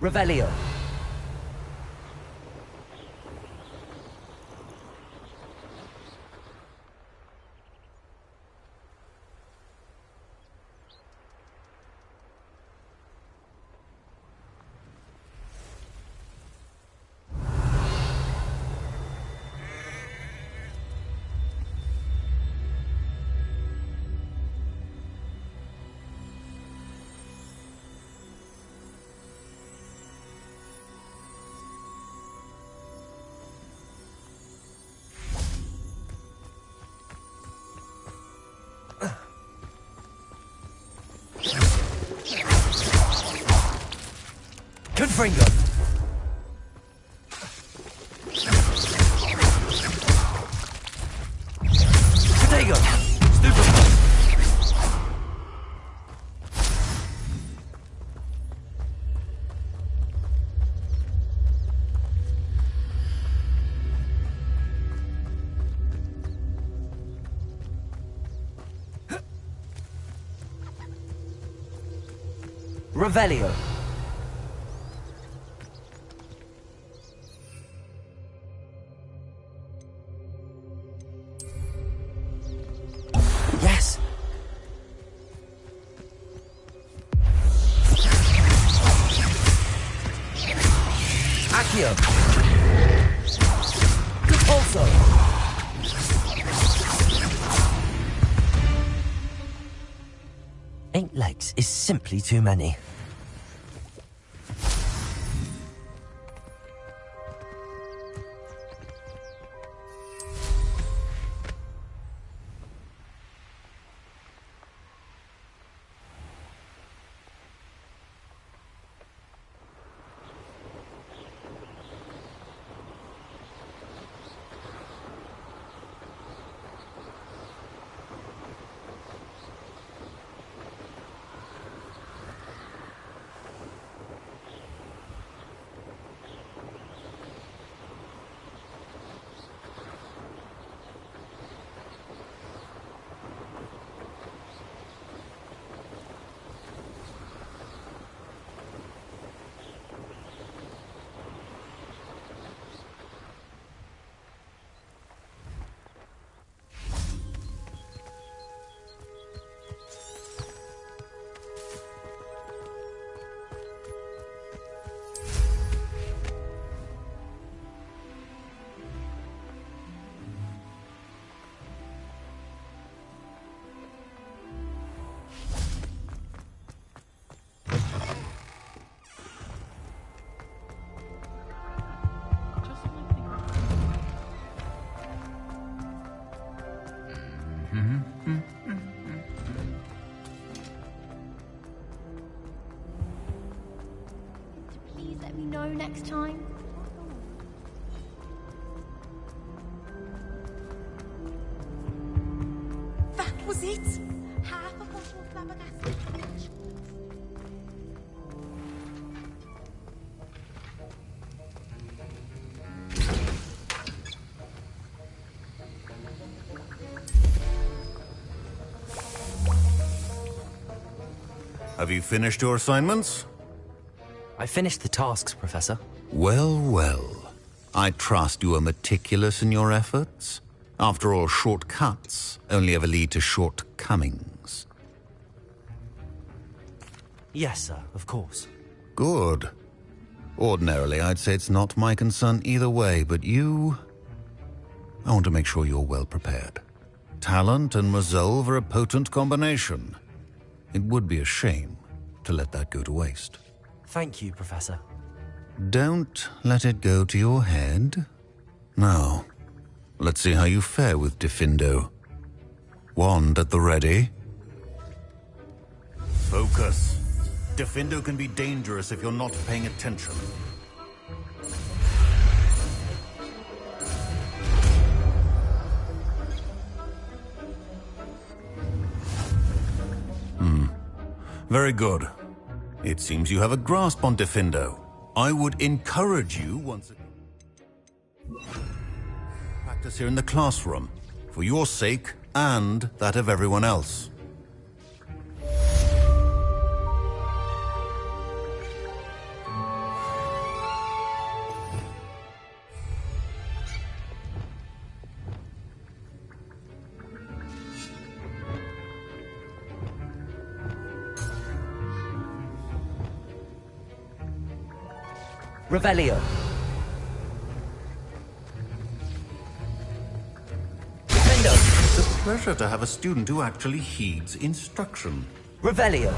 Revelio. Confringo. Potato. Stupid. Revelio. Yes. Accio. Good also. Eight legs is simply too many. Please let me know next time. That was it! Half a bottle of flabbergasted. Have you finished your assignments? I finished the tasks, Professor. Well, well. I trust you are meticulous in your efforts. After all, shortcuts only ever lead to shortcomings. Yes, sir, of course. Good. Ordinarily, I'd say it's not my concern either way, but you... I want to make sure you're well prepared. Talent and resolve are a potent combination. It would be a shame to let that go to waste. Thank you, Professor. Don't let it go to your head. Now, let's see how you fare with Diffindo. Wand at the ready. Focus. Diffindo can be dangerous if you're not paying attention. Very good. It seems you have a grasp on Diffindo. I would encourage you once again. Practice here in the classroom, for your sake and that of everyone else. Revelio. It's a pleasure to have a student who actually heeds instruction. Revelio.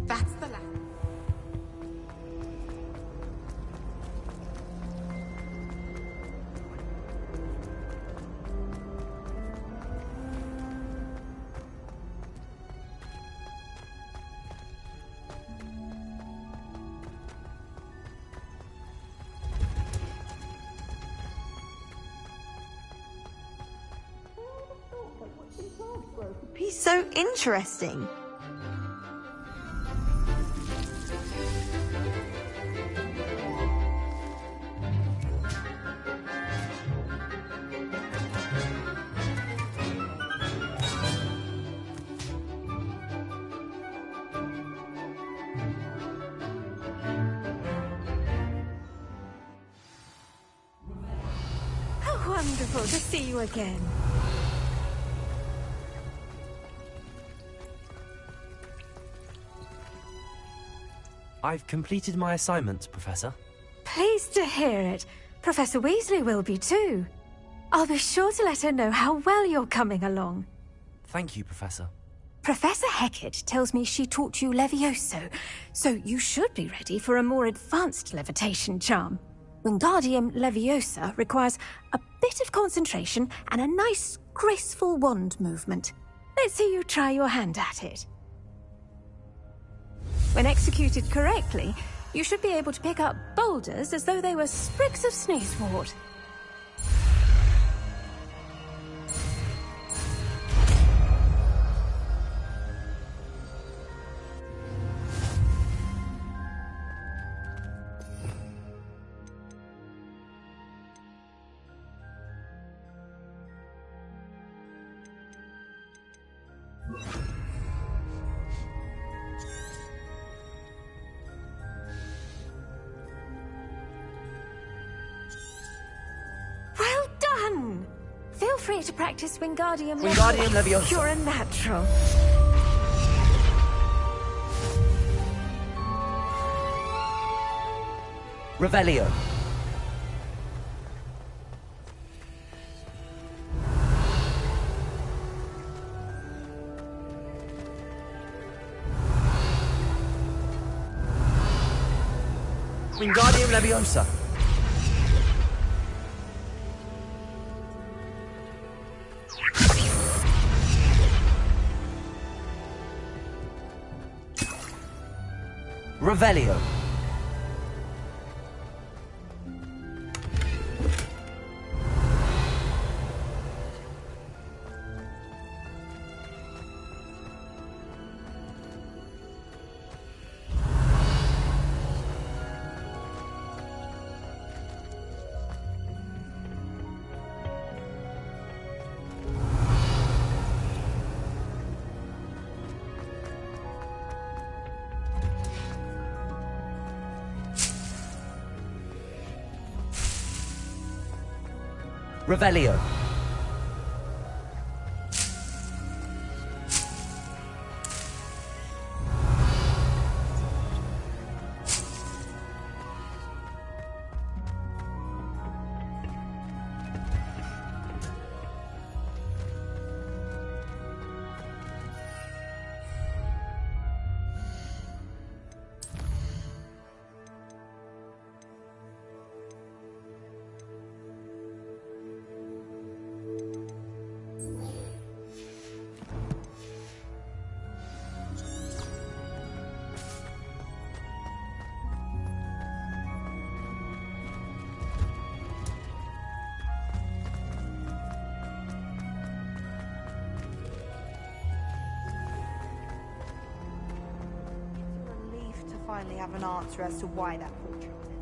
That's the last. He's so interesting. How wonderful to see you again. I've completed my assignment, Professor. Pleased to hear it. Professor Weasley will be too. I'll be sure to let her know how well you're coming along. Thank you, Professor. Professor Hecat tells me she taught you Levioso, so you should be ready for a more advanced levitation charm. Wingardium Leviosa requires a bit of concentration and a nice, graceful wand movement. Let's see you try your hand at it. When executed correctly, you should be able to pick up boulders as though they were sprigs of sneezewort. Well done! Feel free to practice Wingardium Leviosa. You're a natural. Revelio. Wingardium Leviosa. Revelio. Revelio. Relief to finally have an answer as to why that portrait was in.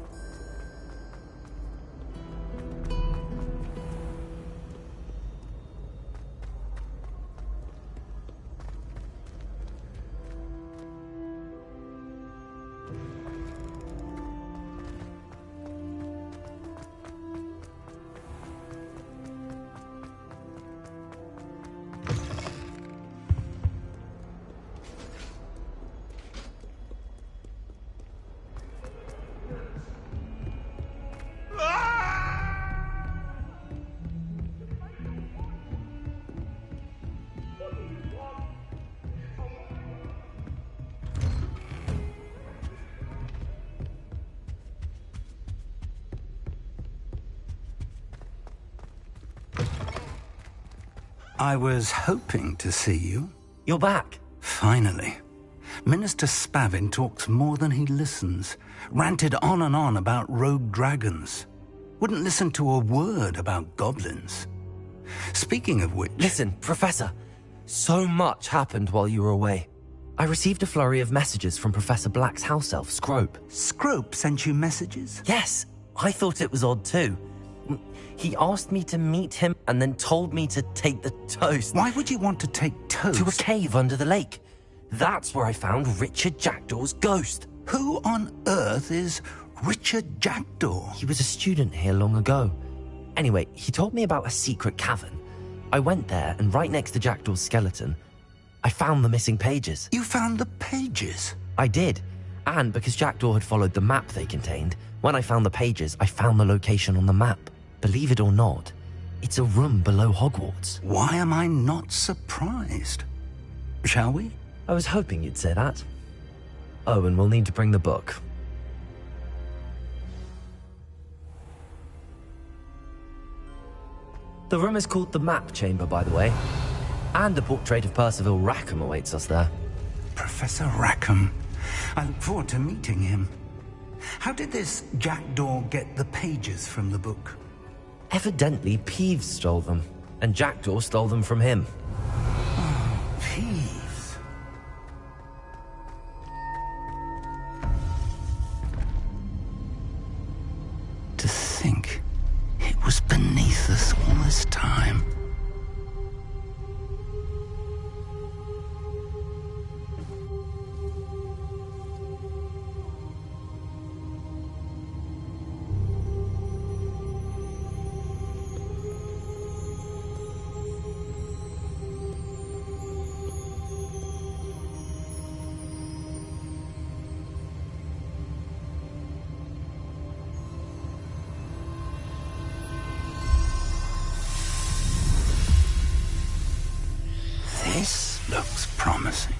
I was hoping to see you. You're back. Finally. Minister Spavin talks more than he listens. Ranted on and on about rogue dragons. Wouldn't listen to a word about goblins. Speaking of which... Listen, Professor. So much happened while you were away. I received a flurry of messages from Professor Black's house elf, Scrope. Scrope sent you messages? Yes, I thought it was odd too. He asked me to meet him and then told me to take the toast. Why would you want to take toast? To a cave under the lake. That's where I found Richard Jackdaw's ghost. Who on earth is Richard Jackdaw? He was a student here long ago. Anyway, he told me about a secret cavern. I went there, and right next to Jackdaw's skeleton, I found the missing pages. You found the pages? I did. And because Jackdaw had followed the map they contained, when I found the pages, I found the location on the map. Believe it or not, it's a room below Hogwarts. Why am I not surprised? Shall we? I was hoping you'd say that. Oh, and we'll need to bring the book. The room is called the Map Chamber, by the way. And a portrait of Percival Rackham awaits us there. Professor Rackham. I look forward to meeting him. How did this Jackdaw get the pages from the book? Evidently, Peeves stole them, and Jackdaw stole them from him. Oh, Peeves. To think it was beneath us all this time. This looks promising.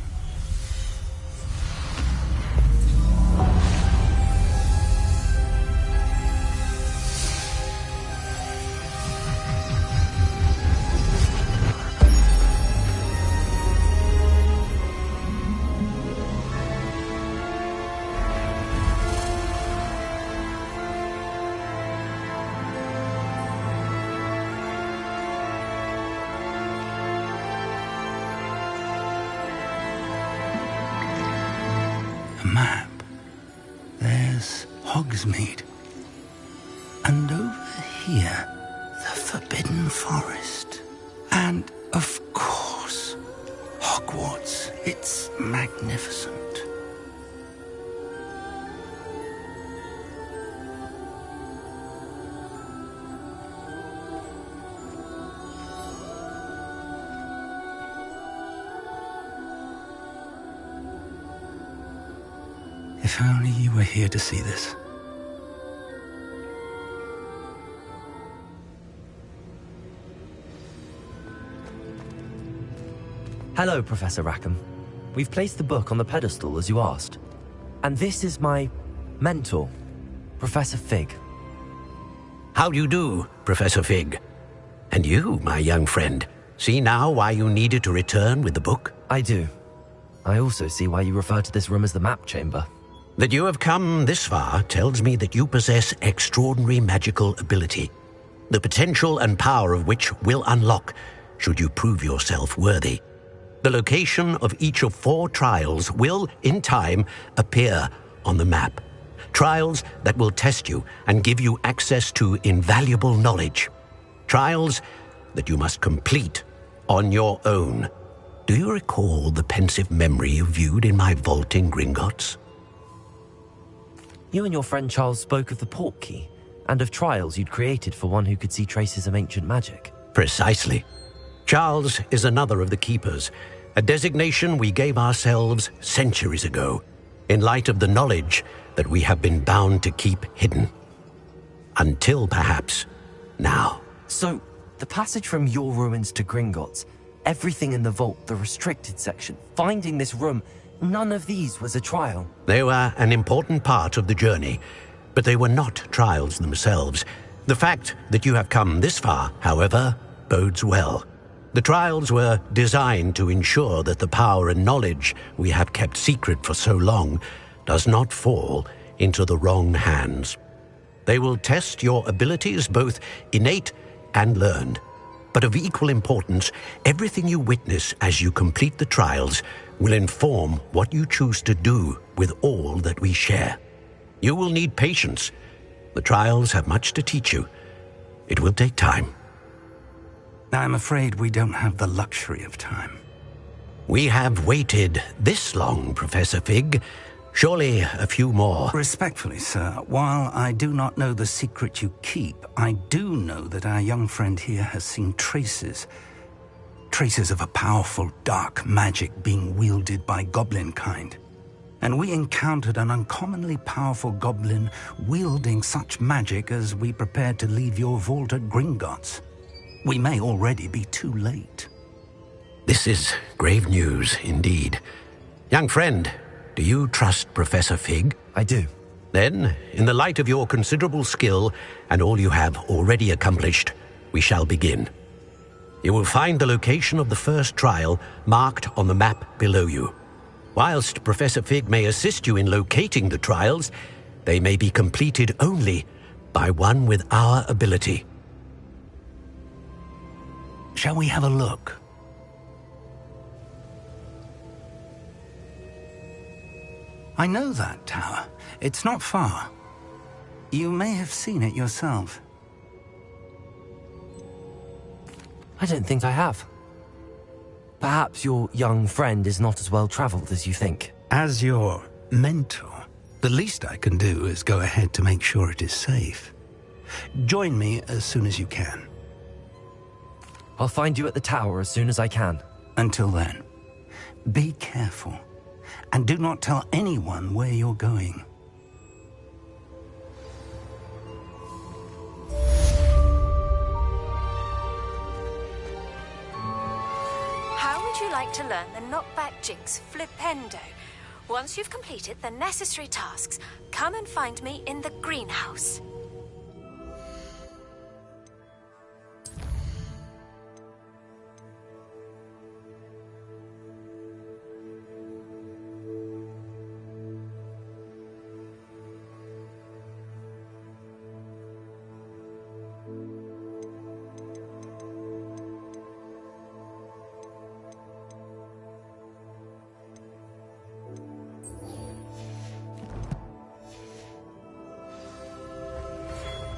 Map. There's Hogsmeade. And over here, the Forbidden Forest. And, of course, Hogwarts. It's magnificent. If only you were here to see this. Hello, Professor Rackham. We've placed the book on the pedestal as you asked. And this is my mentor, Professor Fig. How do you do, Professor Fig? And you, my young friend, see now why you needed to return with the book? I do. I also see why you refer to this room as the Map Chamber. That you have come this far tells me that you possess extraordinary magical ability, the potential and power of which will unlock should you prove yourself worthy. The location of each of 4 trials will, in time, appear on the map. Trials that will test you and give you access to invaluable knowledge. Trials that you must complete on your own. Do you recall the pensive memory you viewed in my vault in Gringotts? You and your friend Charles spoke of the Portkey, and of trials you'd created for one who could see traces of ancient magic. Precisely. Charles is another of the Keepers, a designation we gave ourselves centuries ago, in light of the knowledge that we have been bound to keep hidden. Until, perhaps, now. So, the passage from your ruins to Gringotts, everything in the vault, the restricted section, finding this room, none of these was a trial. They were an important part of the journey, but they were not trials themselves. The fact that you have come this far, however, bodes well. The trials were designed to ensure that the power and knowledge we have kept secret for so long does not fall into the wrong hands. They will test your abilities, both innate and learned. But of equal importance, everything you witness as you complete the trials will inform what you choose to do with all that we share. You will need patience. The trials have much to teach you. It will take time. I'm afraid we don't have the luxury of time. We have waited this long, Professor Fig. Surely a few more. Respectfully, sir, while I do not know the secret you keep, I do know that our young friend here has seen traces of a powerful dark magic being wielded by goblin kind. And we encountered an uncommonly powerful goblin wielding such magic as we prepared to leave your vault at Gringotts. We may already be too late. This is grave news indeed. Young friend, do you trust Professor Fig? I do. Then, in the light of your considerable skill and all you have already accomplished, we shall begin. You will find the location of the first trial marked on the map below you. Whilst Professor Fig may assist you in locating the trials, they may be completed only by one with our ability. Shall we have a look? I know that tower. It's not far. You may have seen it yourself. I don't think I have. Perhaps your young friend is not as well traveled as you think. As your mentor, the least I can do is go ahead to make sure it is safe. Join me as soon as you can. I'll find you at the tower as soon as I can. Until then, be careful, and do not tell anyone where you're going. How would you like to learn the knockback jinx flipendo? Once you've completed the necessary tasks, come and find me in the greenhouse.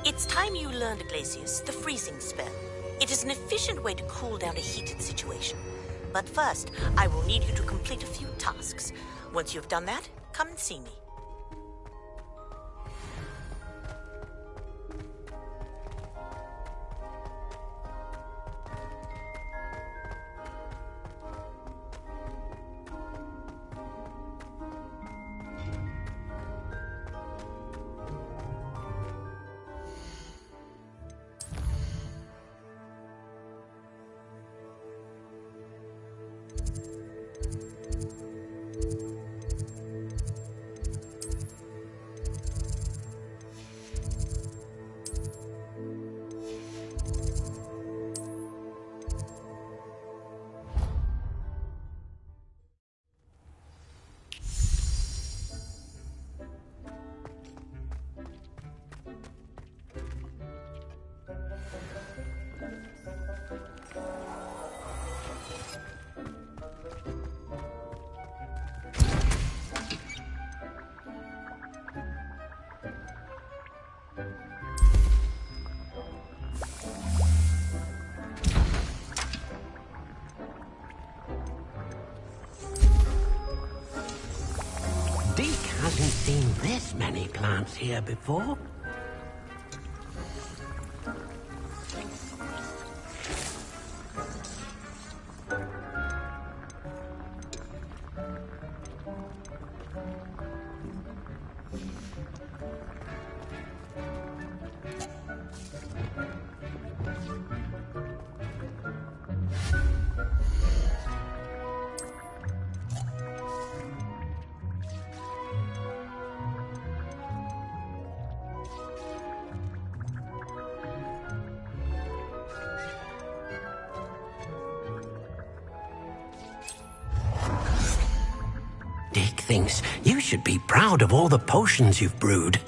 It's time you learned, Glacius, the freezing spell. It is an efficient way to cool down a heated situation. But first, I will need you to complete a few tasks. Once you've done that, come and see me. Deke hasn't seen this many plants here before. Dick thinks you should be proud of all the potions you've brewed.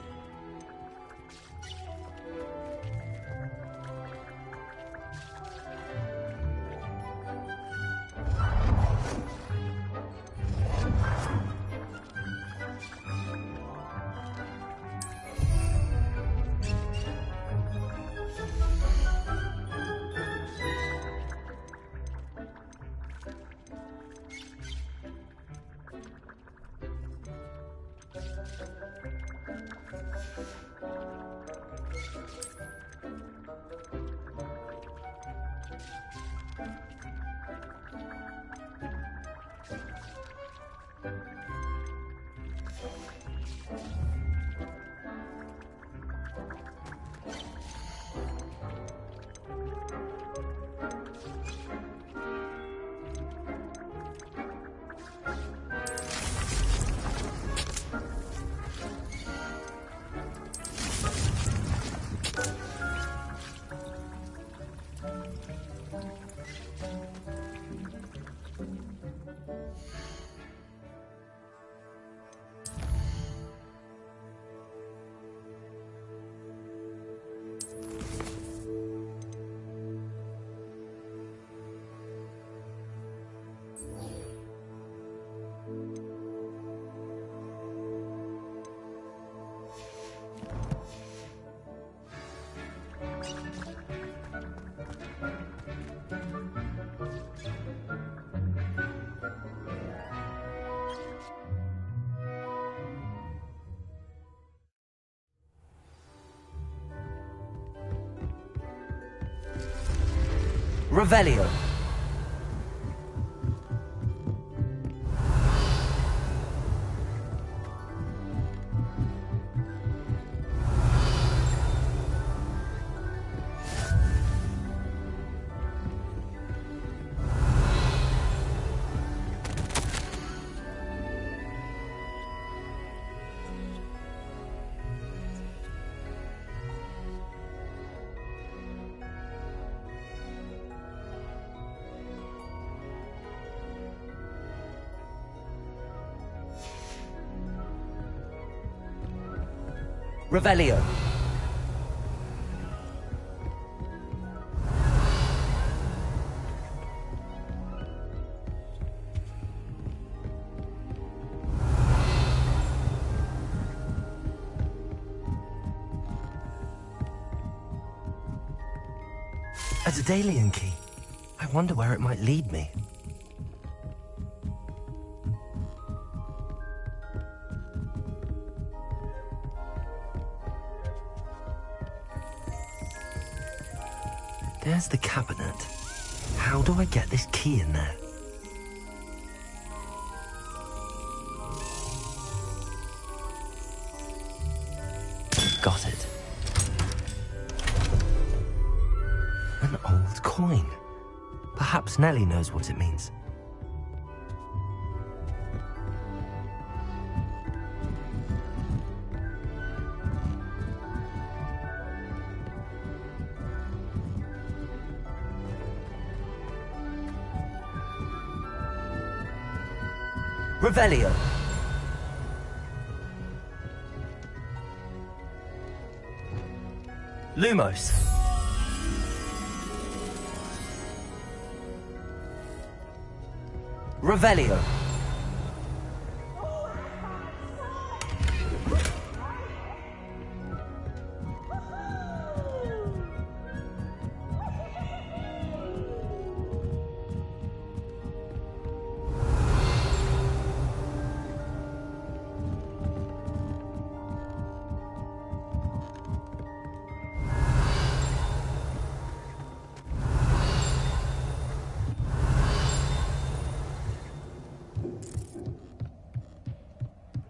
Revelio. Revelio. A Daedalian key. I wonder where it might lead me. There's the cabinet. How do I get this key in there? Got it. An old coin. Perhaps Nellie knows what it means. Revelio. Lumos. Revelio.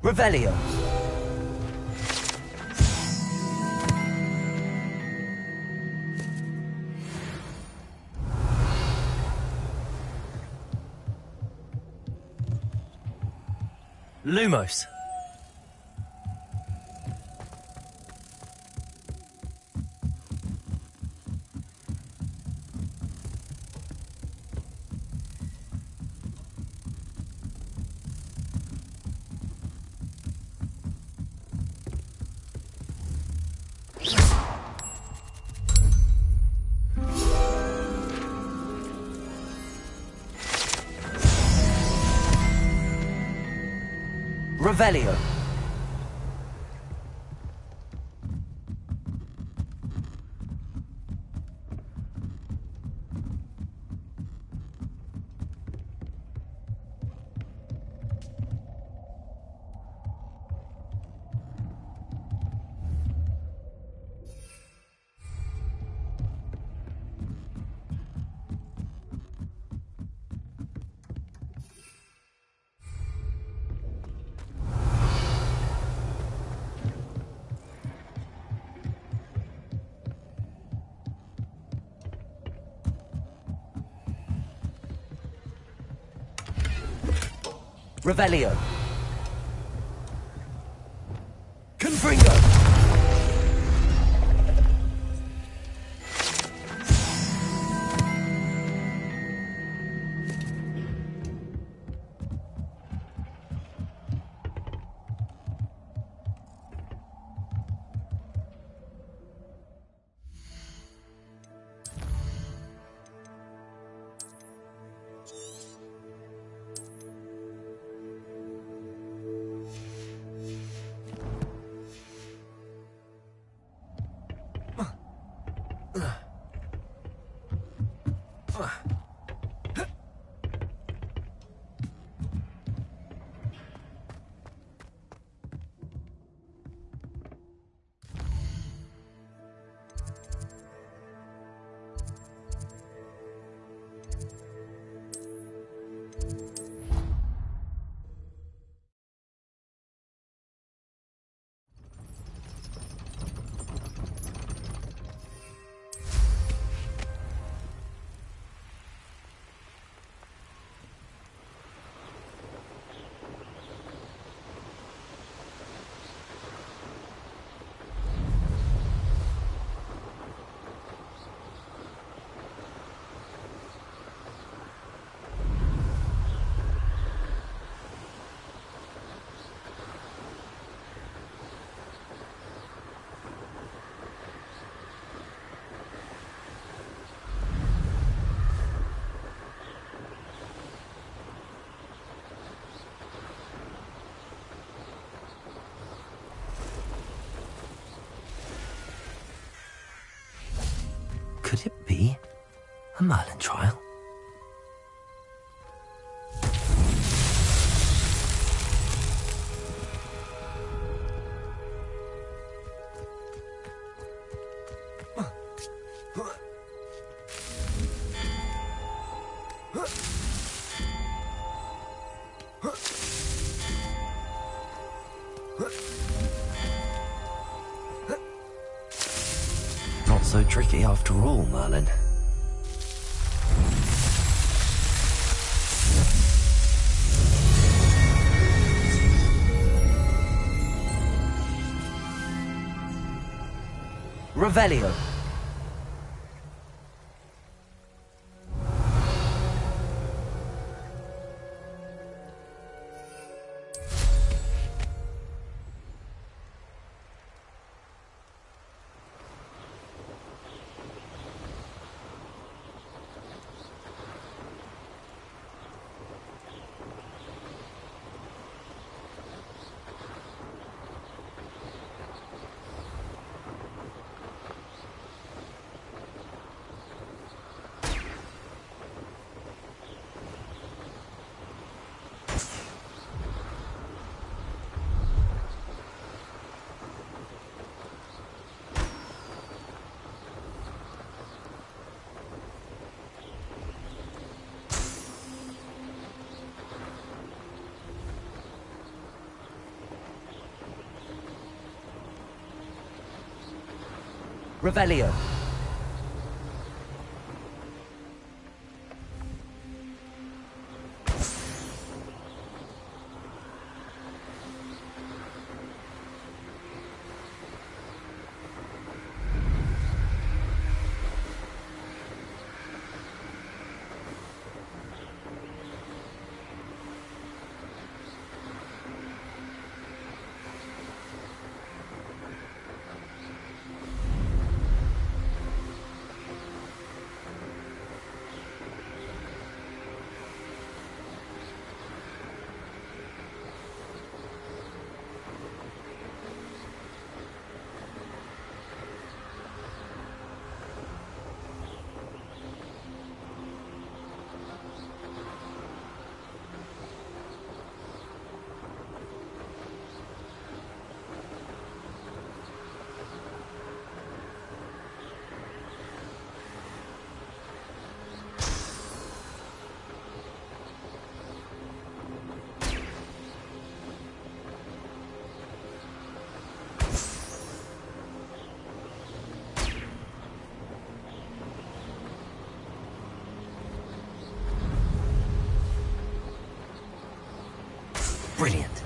Revelio. Lumos. Revelio. Revelio. Confringo. Could it be a Merlin trial? Not so tricky after all, Merlin. Revelio. Revelio. Brilliant.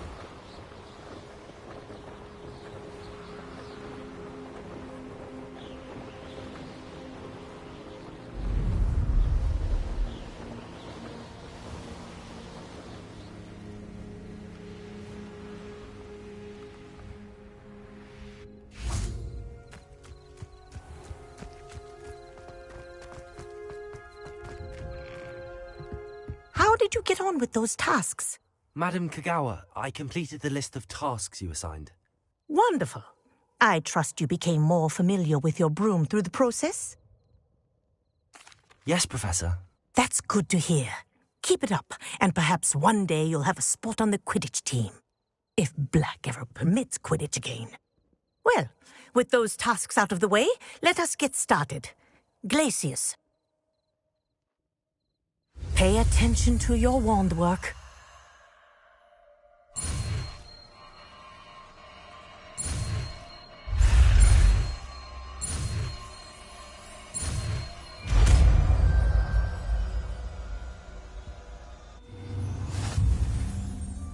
How did you get on with those tasks? Madam Kagawa, I completed the list of tasks you assigned. Wonderful. I trust you became more familiar with your broom through the process? Yes, Professor. That's good to hear. Keep it up, and perhaps one day you'll have a spot on the Quidditch team. If Black ever permits Quidditch again. Well, with those tasks out of the way, let us get started. Glacius. Pay attention to your wand work.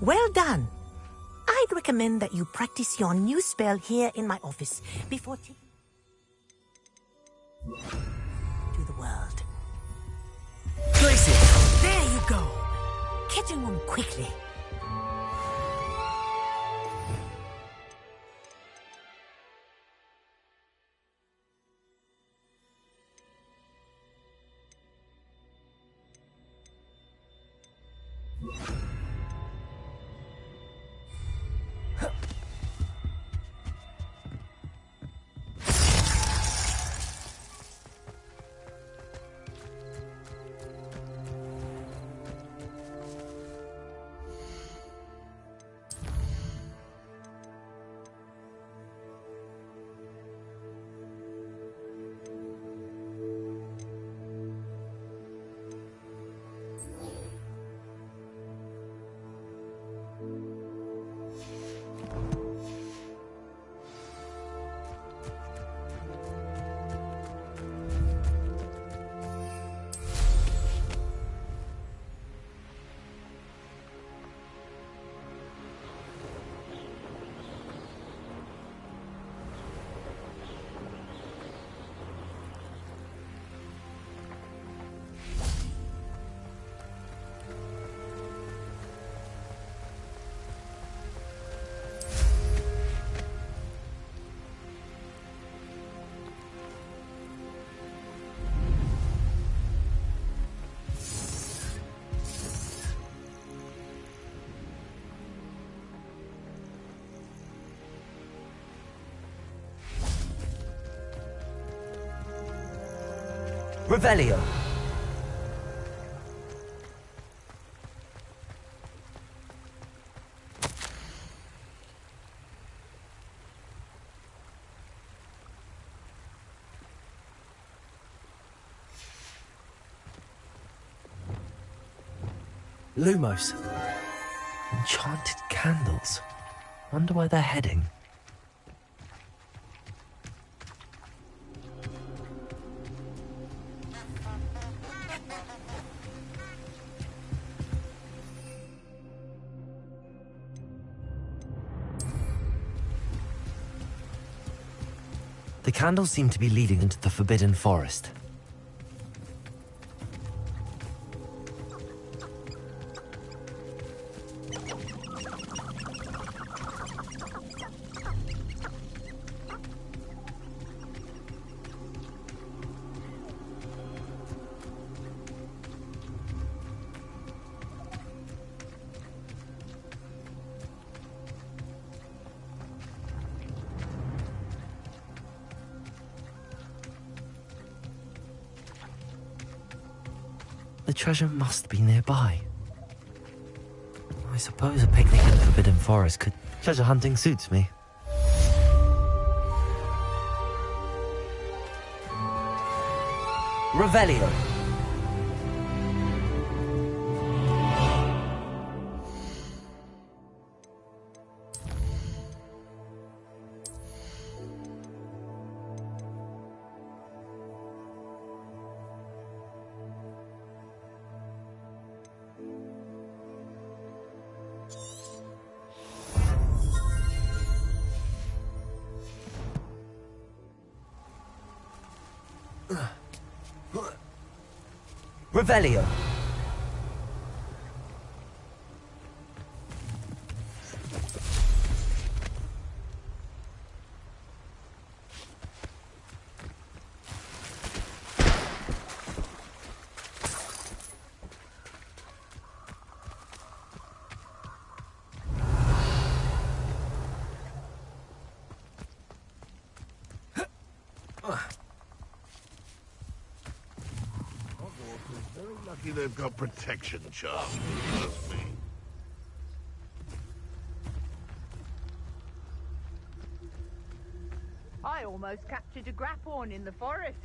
Well done. I'd recommend that you practice your new spell here in my office before taking to the world. Glacius! There you go. Catching on quickly. Revelio. Lumos. Enchanted candles. Wonder where they're heading. The candles seem to be leading into the Forbidden Forest. The treasure must be nearby. I suppose a picnic in the Forbidden Forest could... Treasure hunting suits me. Revelio. Revelio. Lucky they've got protection charms. Trust me. I almost captured a grapphorn in the forest.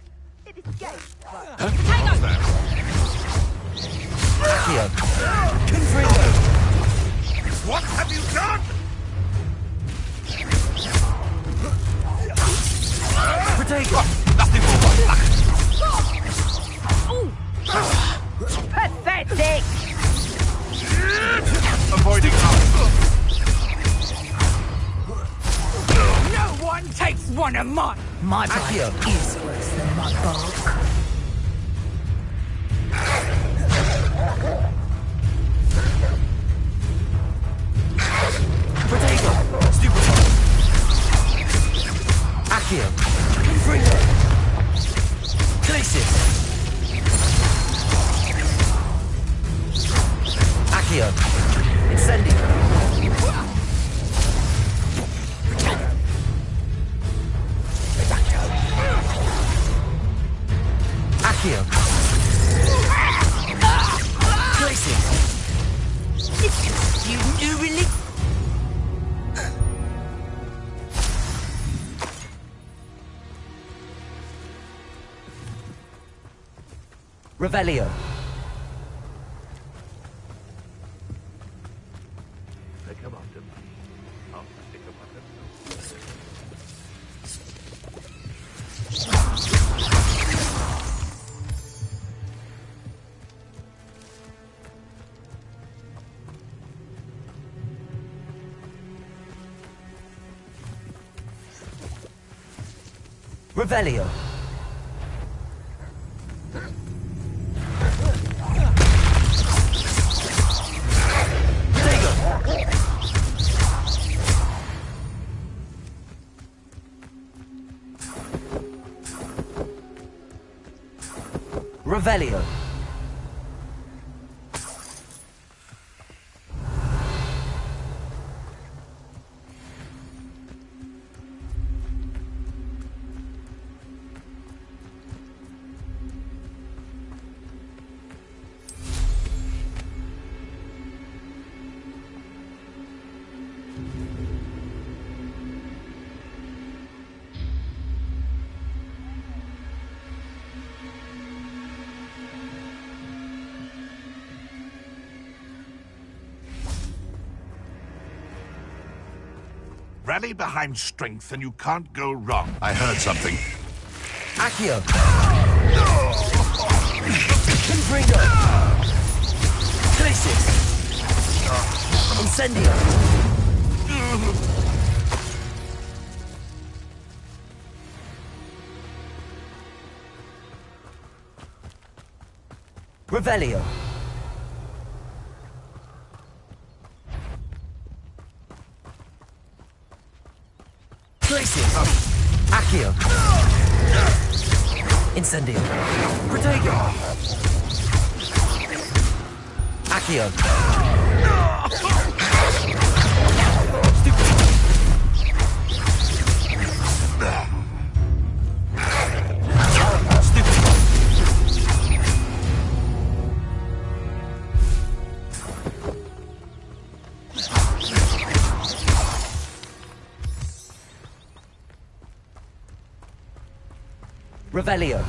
It escaped, but... Hang on! Accio. Confringo. What have you done? Protego. Nothing more. Pathetic! Avoiding us. No one takes one of mine! My Accio. bite is worse than my bulk. Protego. Stupefy. Accio. Confringo. Glacis. Accio. Incendio. Accio. Glacis. You really... Revelio. They come after me. I'll stick them up themselves. Revelio. Revelio. Rally behind strength and you can't go wrong. I heard something. Accio. Confringo. Glacis. Incendio. Revelio. Glacis. Accio. Incendio. Protego. Accio. Revelio.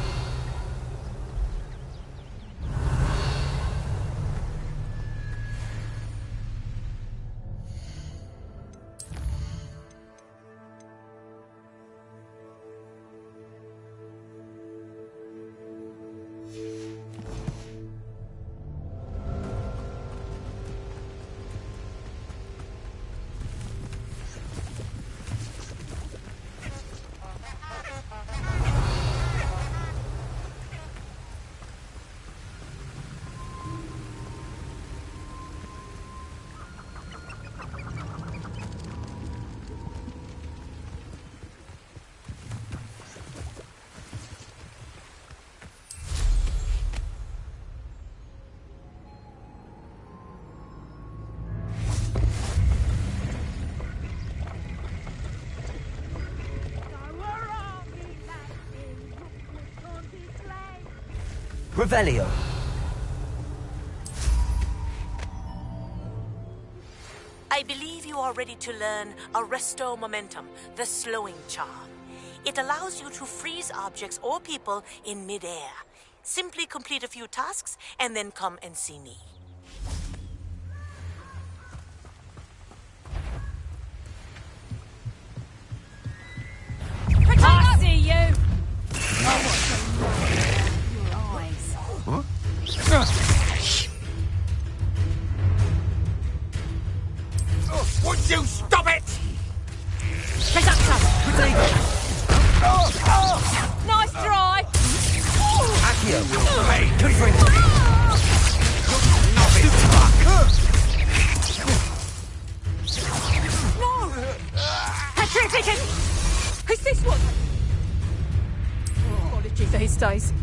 Revelio. I believe you are ready to learn Arresto Momentum, the slowing charm. It allows you to freeze objects or people in midair. Simply complete a few tasks and then come and see me. I see you! Oh, what's your eyes? Would you stop it? Nice try! Accio. Hey, Confirm. No! Patrick! Is this what... Apology these days.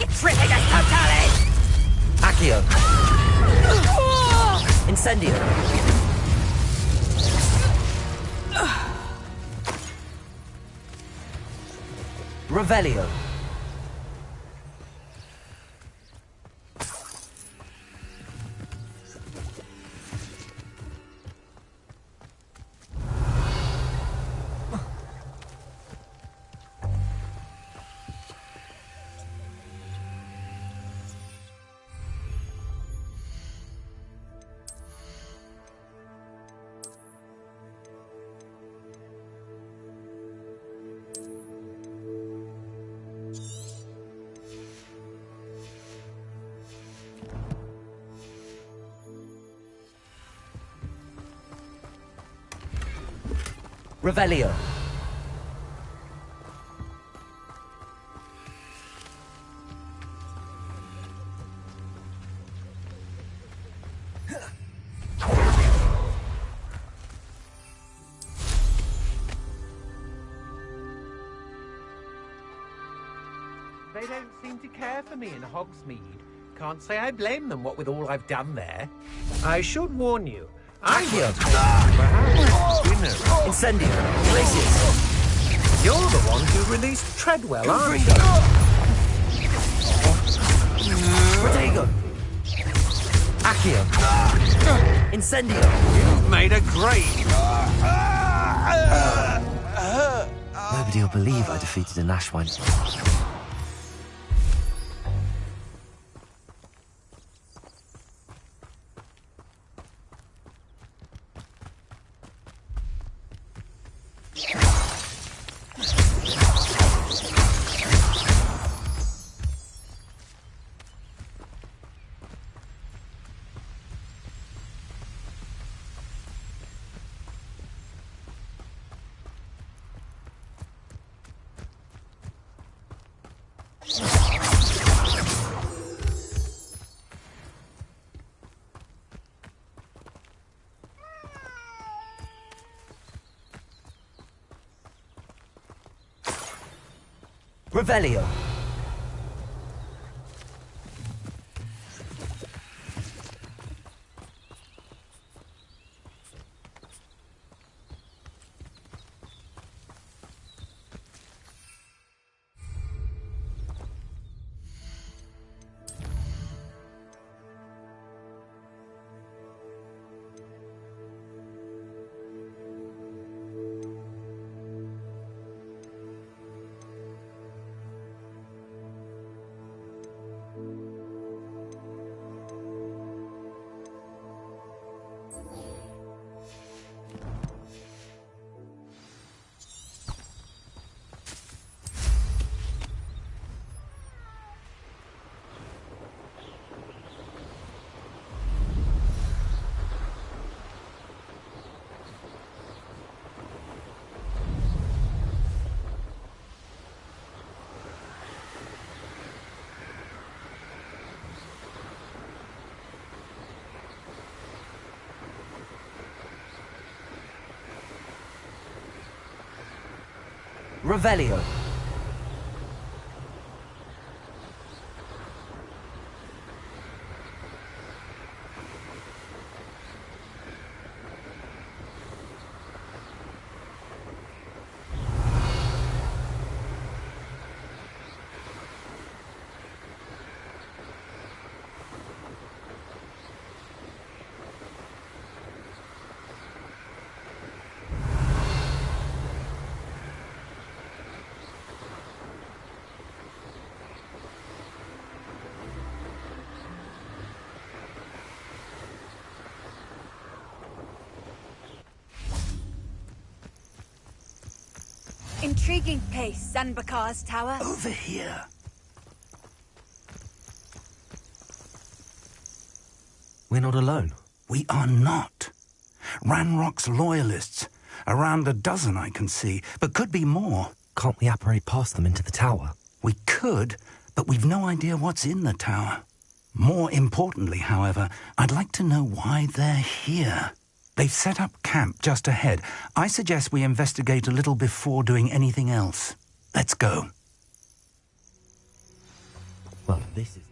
It's tripping us totally! Accio. Incendio. Revelio. Revelio. They don't seem to care for me in Hogsmeade. Can't say I blame them, what with all I've done there. I should warn you. Accio. Perhaps dinner. Incendio. Glacius. You're the one who released Treadwell, aren't you? Protego. Accio. Incendio. You've made a great... Nobody will believe I defeated an Ashwine. Revelio. Revelio. Intriguing place, Sanbakar's tower. Over here. We're not alone. We are not. Ranrock's loyalists. Around a dozen I can see, but could be more. Can't we apparate past them into the tower? We could, but we've no idea what's in the tower. More importantly, however, I'd like to know why they're here. They've set up camp just ahead. I suggest we investigate a little before doing anything else. Let's go. Well, this is...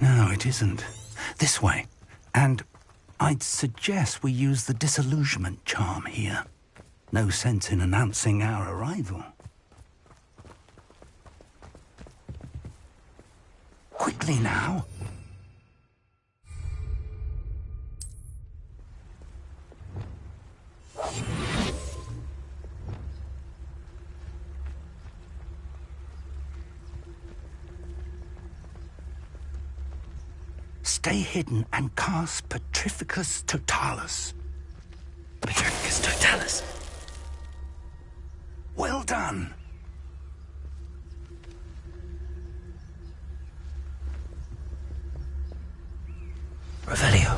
No, it isn't. This way. And I'd suggest we use the disillusionment charm here. No sense in announcing our arrival. Quickly now. Stay hidden and cast Petrificus Totalis. Petrificus Totalis? Well done. Revelio.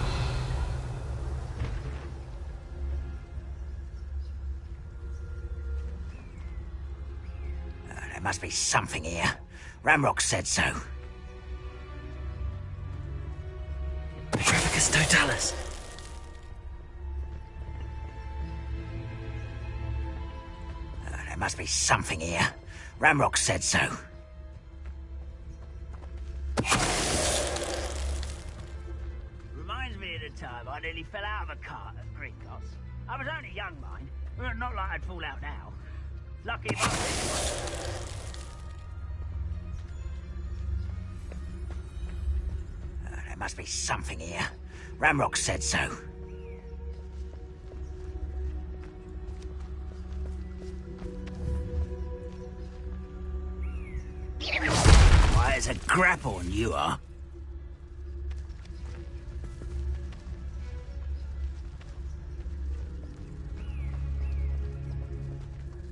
There must be something here. Ramrock said so. Petrificus Totalis. There must be something here. Ramrock said so. Reminds me of the time I nearly fell out of a cart at Greencross. I was only young, mind. Not like I'd fall out now. Lucky if I There must be something here. Ramrock said so. Why, it's a grapple, you are.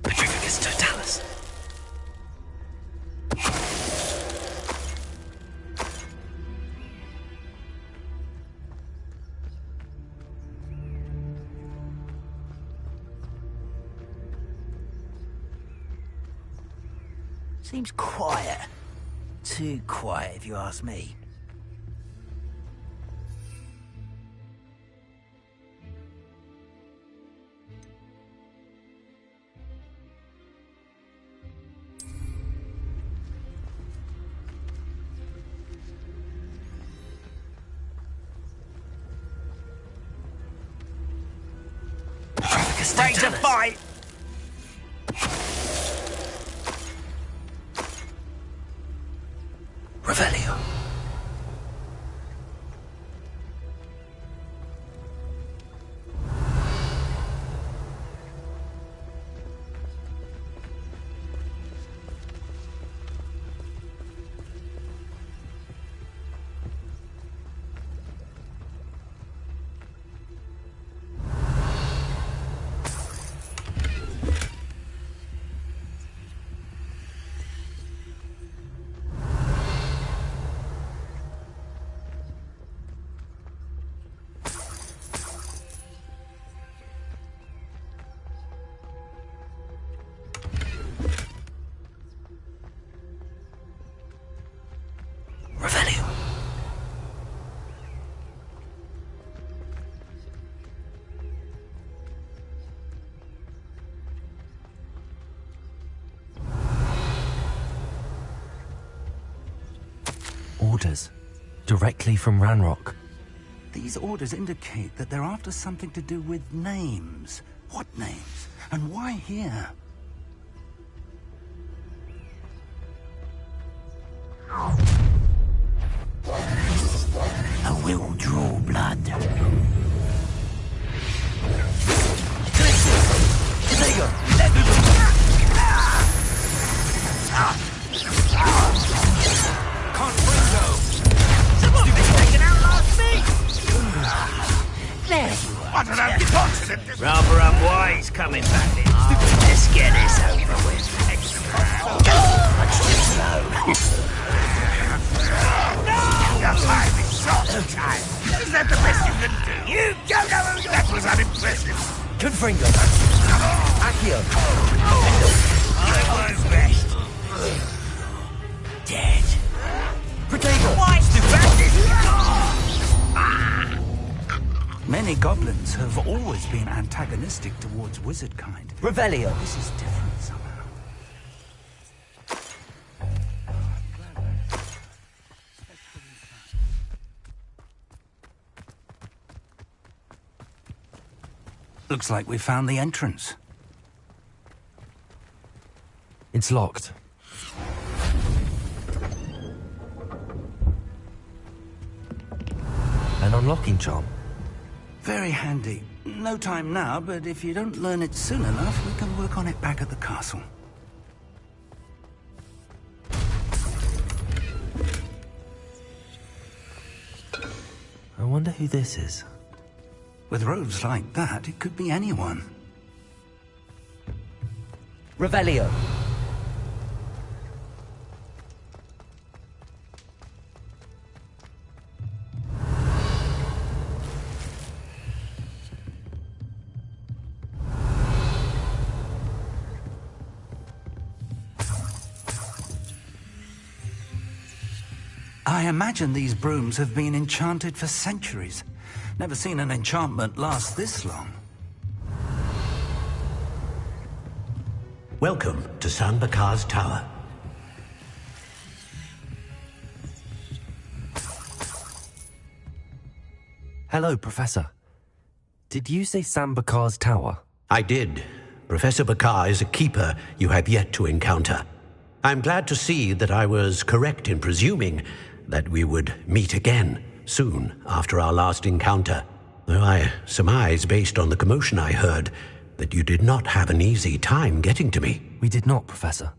Petrificus Totalis. Seems quiet. Too quiet, if you ask me. Ready to fight! Revelio. Revelio. Orders. Directly from Ranrock. These orders indicate that they're after something to do with names. What names? And why here? I will draw blood. Confringo! Fringo! Accio! I was best. Dead. Protego! Twice the fastest! Many goblins have always been antagonistic towards wizard kind. Revelio! This is different somehow. Looks like we found the entrance. It's locked. An unlocking charm. Very handy. No time now, but if you don't learn it soon enough, we can work on it back at the castle. I wonder who this is. With robes like that, it could be anyone. Revelio! I imagine these brooms have been enchanted for centuries. Never seen an enchantment last this long. Welcome to San Bakar's Tower. Hello, Professor. Did you say Sam Bakar's tower? I did. Professor Bakar is a keeper you have yet to encounter. I'm glad to see that I was correct in presuming that we would meet again soon after our last encounter, though I surmise, based on the commotion I heard, that you did not have an easy time getting to me. We did not, Professor.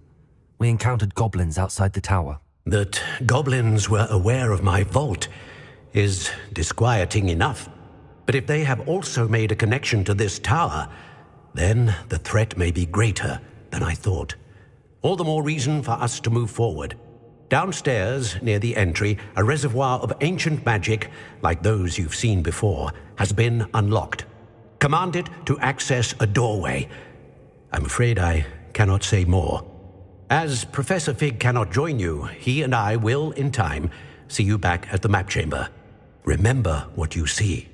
We encountered goblins outside the tower. That goblins were aware of my vault is disquieting enough. But if they have also made a connection to this tower, then the threat may be greater than I thought. All the more reason for us to move forward. Downstairs, near the entry, a reservoir of ancient magic, like those you've seen before, has been unlocked. Command it to access a doorway. I'm afraid I cannot say more. As Professor Fig cannot join you, he and I will, in time, see you back at the map chamber. Remember what you see.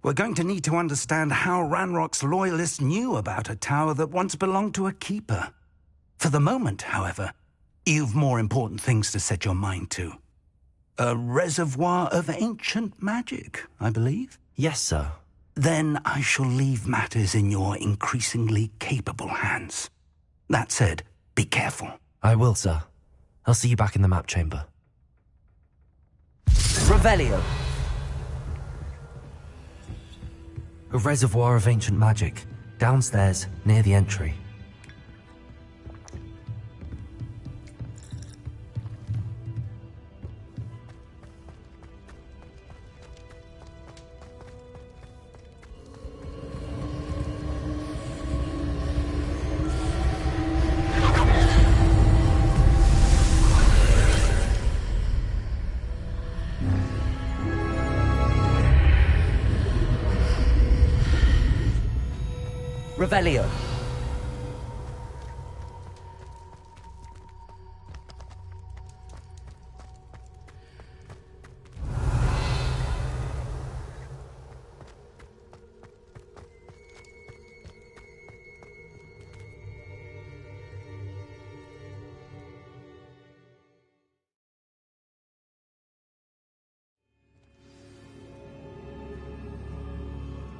We're going to need to understand how Ranrock's loyalists knew about a tower that once belonged to a keeper. For the moment, however, you've more important things to set your mind to. A reservoir of ancient magic, I believe? Yes, sir. Then I shall leave matters in your increasingly capable hands. That said, be careful. I will, sir. I'll see you back in the map chamber. Revelio! A reservoir of ancient magic, downstairs, near the entry. Revelio.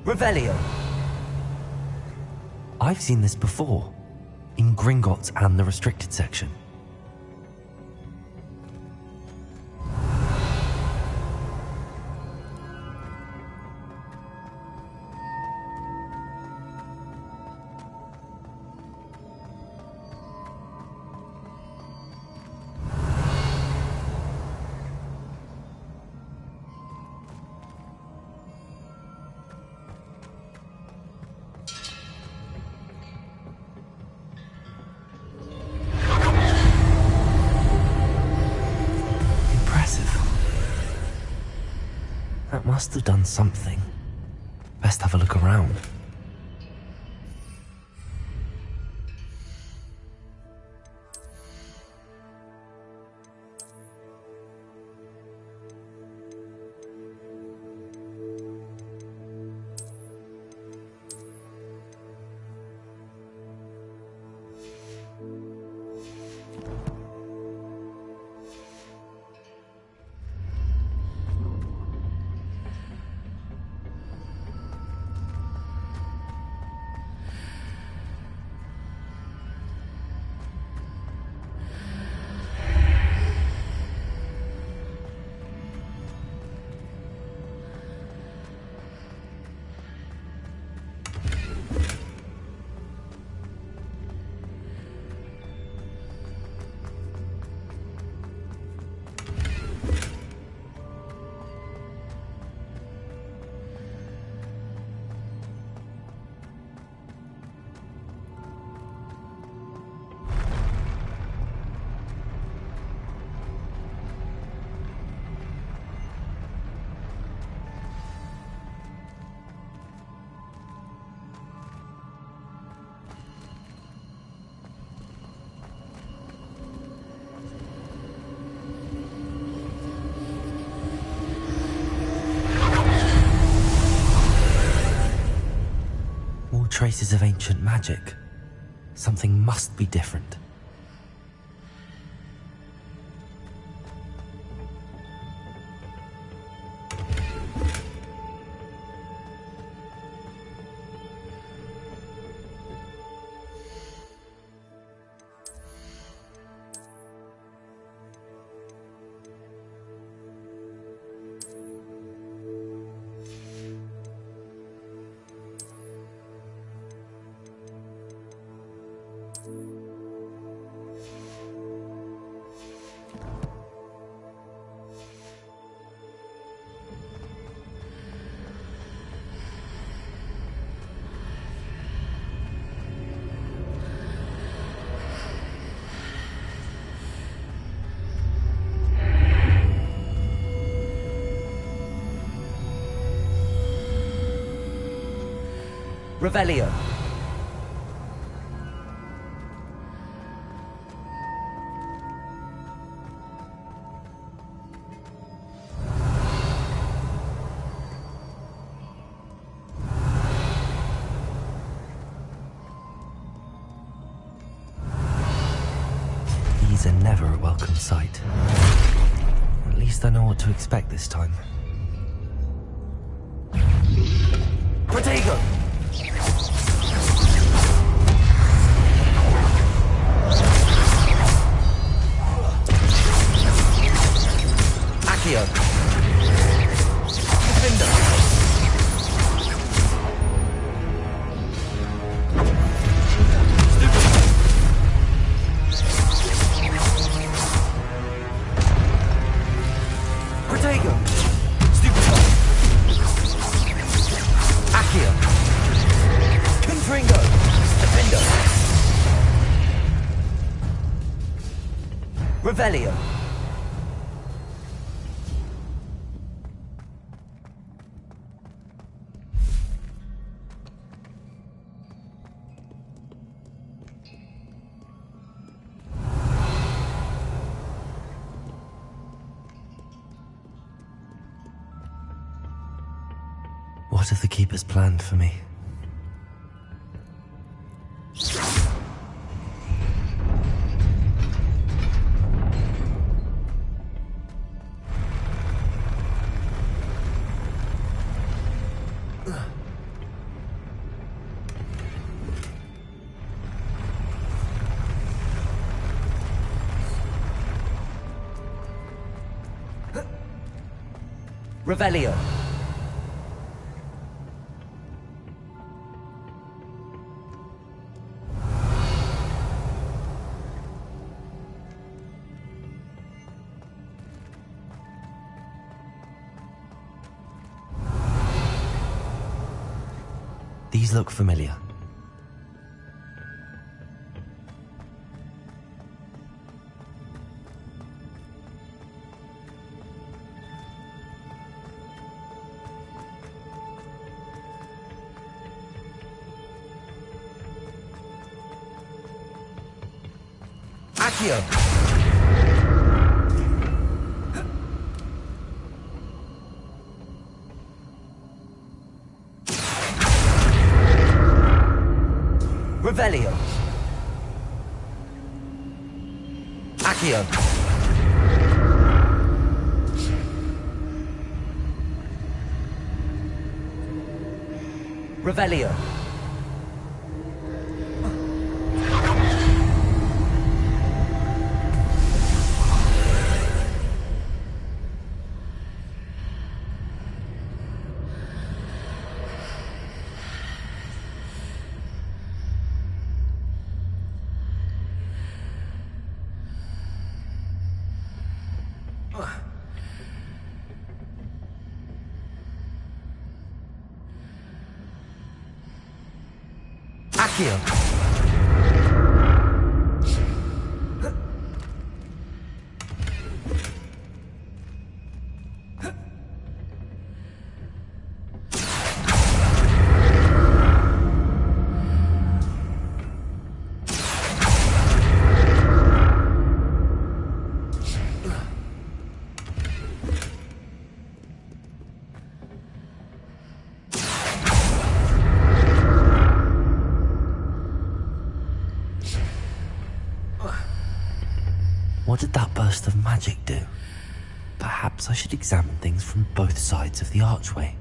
Revelio. I've seen this before, in Gringotts and the restricted section. Must have done something. Best have a look around. Traces of ancient magic. Something must be different. Revelio. These are never a welcome sight. At least I know what to expect this time. Protego! Accio. Defender. Protego. Stupefy. Accio. Confringo. Defender. Revelio. What have the Keepers planned for me? Revelio. These look familiar. Accio! Revelio! Accio! Revelio! Accio! What did that burst of magic do? Perhaps I should examine things from both sides of the archway.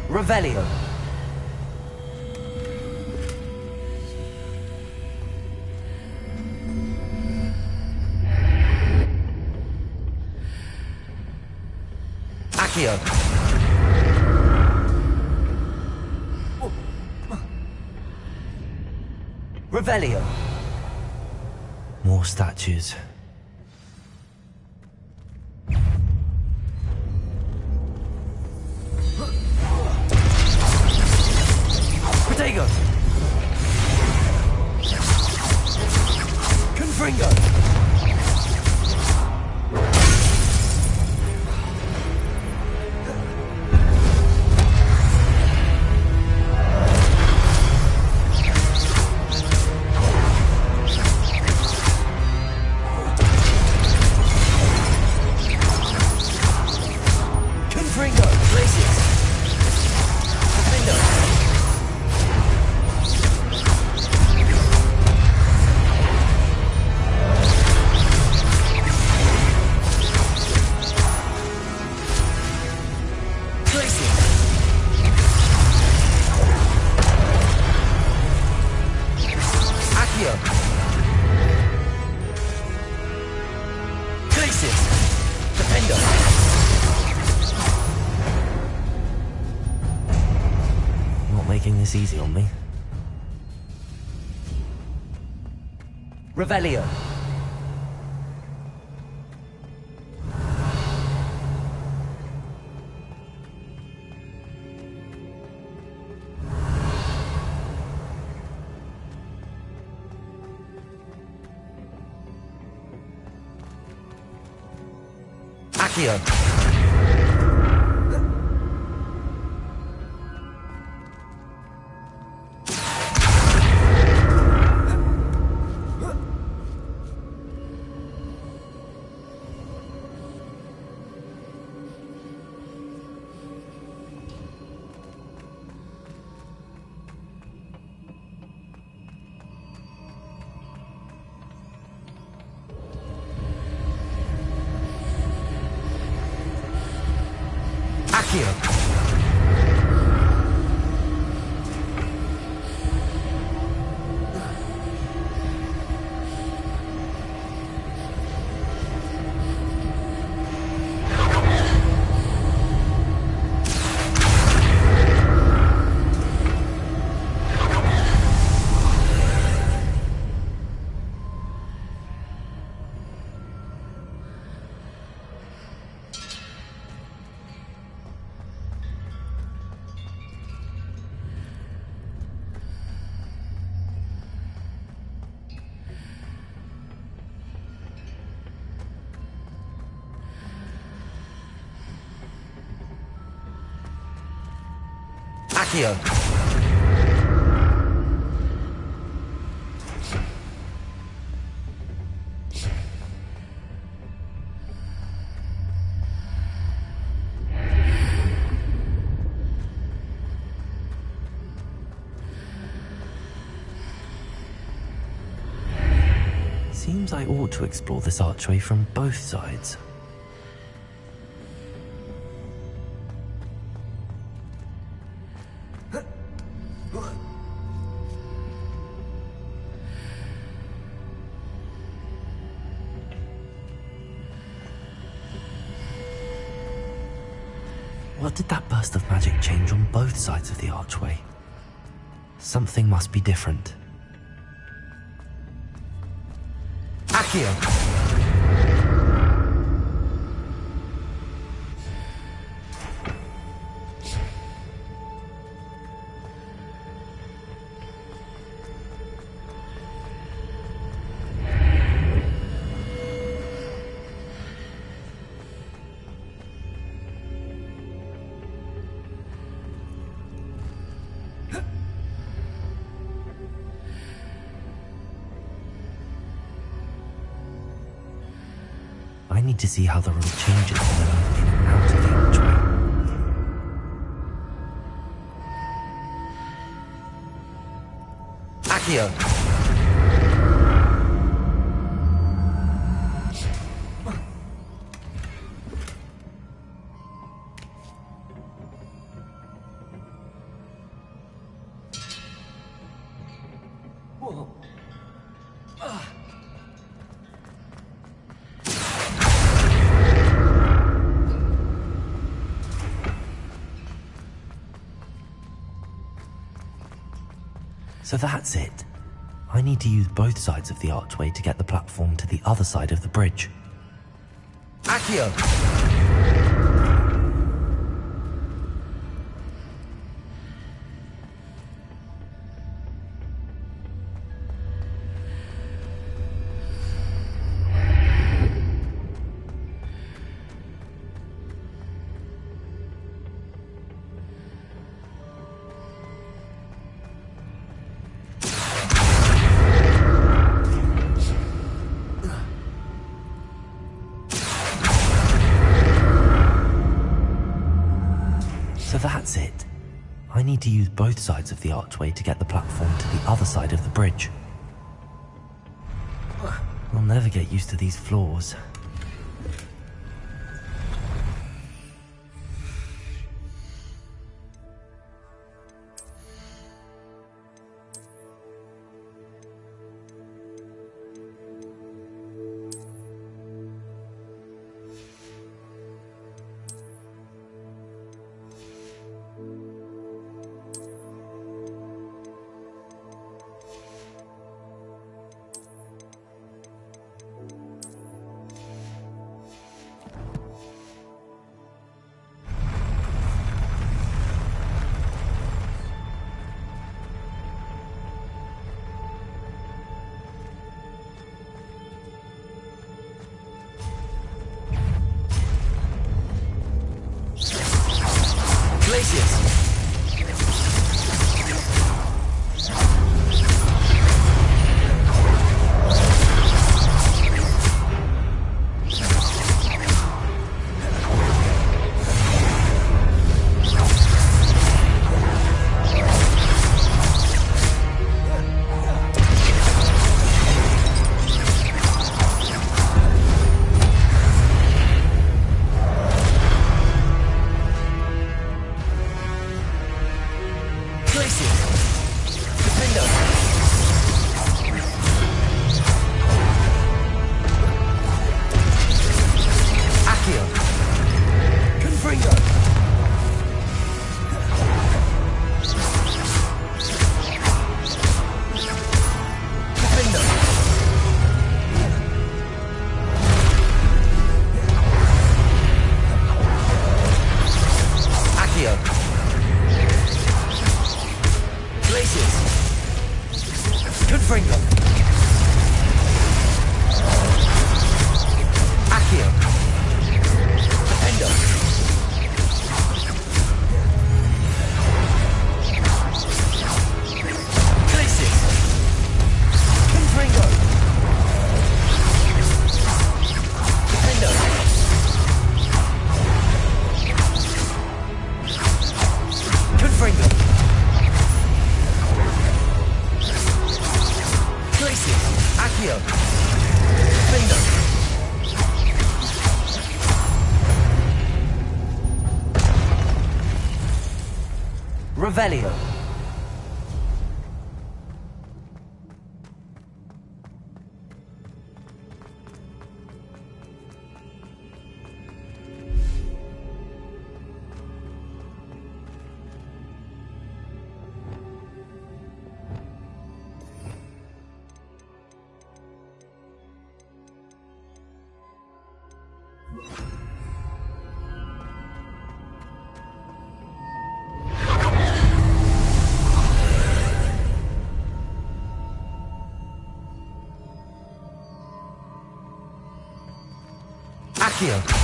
Revelio! Accio! Revelio! More statues. Protego! Confringo! Making this easy on me. Revelio! Accio! Accio! Seems I ought to explore this archway from both sides. What did that burst of magic change on both sides of the archway? Something must be different. Accio! I need to see how the room changes when I move in and out of the archway. Accio! So that's it. I need to use both sides of the archway to get the platform to the other side of the bridge. Accio! So that's it. I need to use both sides of the archway to get the platform to the other side of the bridge. I'll never get used to these floors. Revelio. Accio.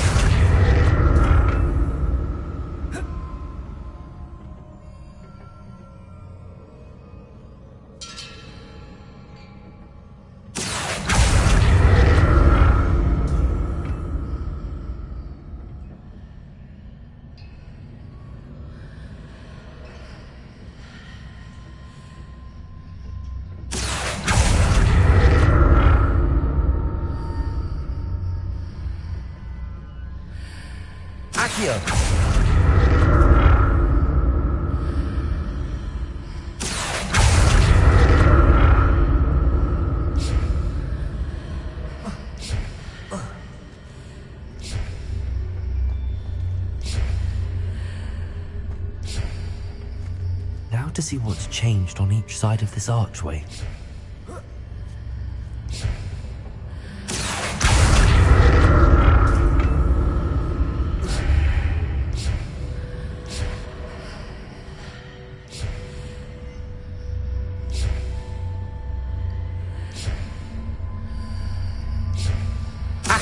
Accio. Now to see what's changed on each side of this archway.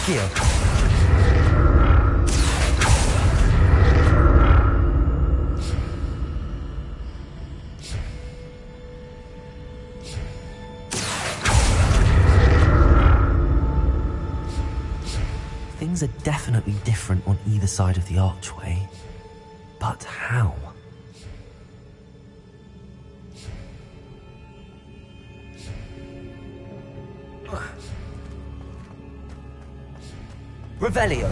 Accio. Things are definitely different on either side of the archway. But how? Revelio.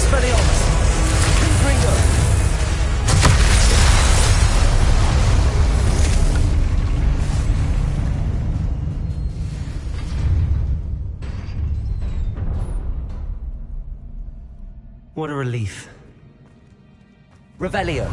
Expelliarmus! Confringo! What a relief. Revelio!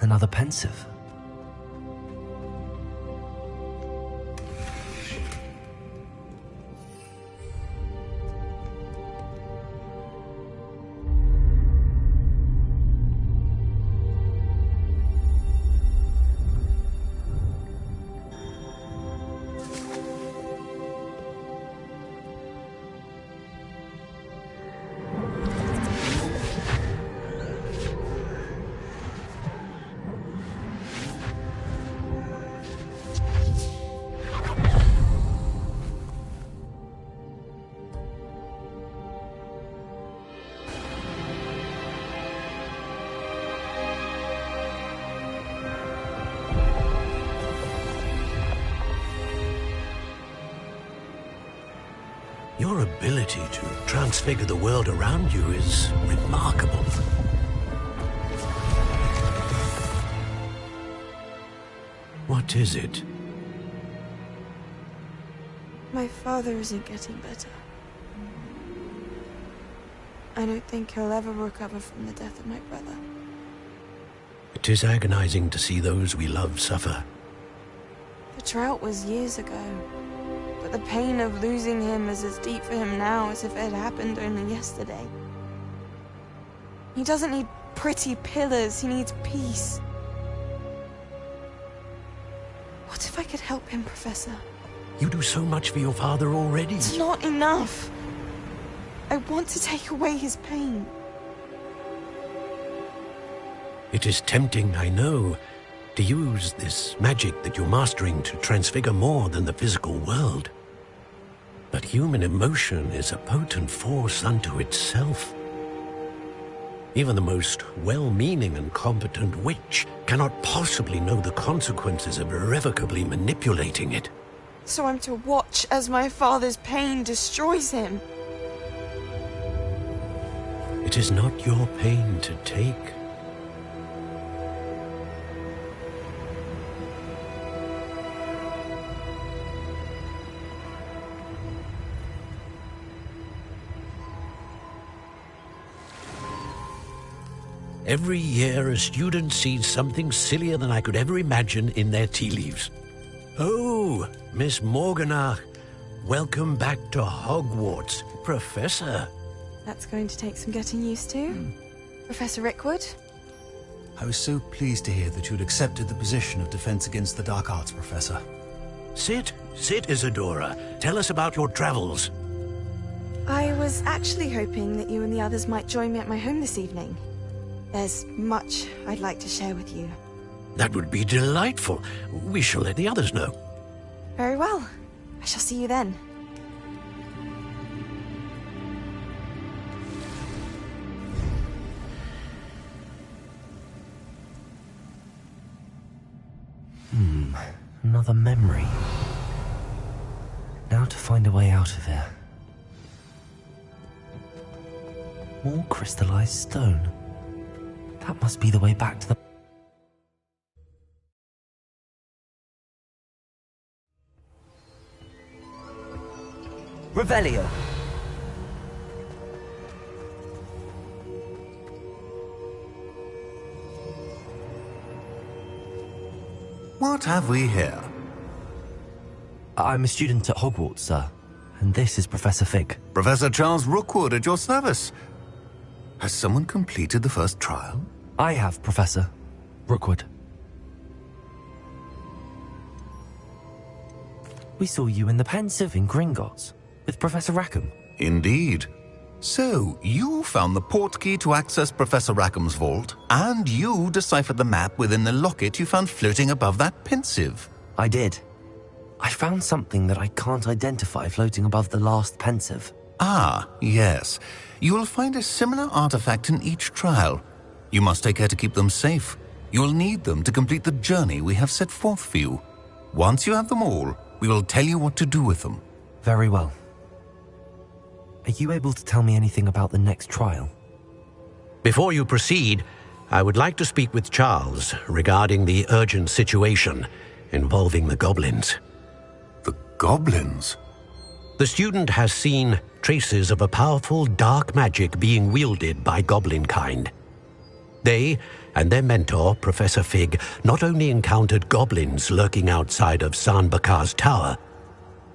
Another pensive. Your ability to transfigure the world around you is remarkable. What is it? My father isn't getting better. I don't think he'll ever recover from the death of my brother. It is agonizing to see those we love suffer. The drought was years ago, but the pain of losing him is as deep for him now as if it had happened only yesterday. He doesn't need pretty pillars, he needs peace. What if I could help him, Professor? You do so much for your father already. It's not enough. I want to take away his pain. It is tempting, I know, to use this magic that you're mastering to transfigure more than the physical world. But human emotion is a potent force unto itself. Even the most well-meaning and competent witch cannot possibly know the consequences of irrevocably manipulating it. So I'm to watch as my father's pain destroys him. It is not your pain to take. Every year, a student sees something sillier than I could ever imagine in their tea leaves. Oh, Miss Morganach, welcome back to Hogwarts, Professor. That's going to take some getting used to. Professor Rickwood? I was so pleased to hear that you'd accepted the position of Defense Against the Dark Arts, Professor. Sit, Isadora. Tell us about your travels. I was actually hoping that you and the others might join me at my home this evening. There's much I'd like to share with you. That would be delightful. We shall let the others know. Very well. I shall see you then. Another memory. Now to find a way out of here. More crystallized stone. That must be the way back to the... Revelio! What have we here? I'm a student at Hogwarts, sir. And this is Professor Fig. Professor Charles Rookwood at your service. Has someone completed the first trial? I have, Professor Rookwood. We saw you in the Pensive in Gringotts with Professor Rackham. Indeed. So, you found the portkey to access Professor Rackham's vault, and you deciphered the map within the locket you found floating above that Pensive. I did. I found something that I can't identify floating above the last Pensive. Ah, yes. You will find a similar artifact in each trial. You must take care to keep them safe. You will need them to complete the journey we have set forth for you. Once you have them all, we will tell you what to do with them. Very well. Are you able to tell me anything about the next trial? Before you proceed, I would like to speak with Charles regarding the urgent situation involving the goblins. The goblins? The student has seen traces of a powerful dark magic being wielded by goblin kind. They and their mentor, Professor Fig, not only encountered goblins lurking outside of San Bakar's tower,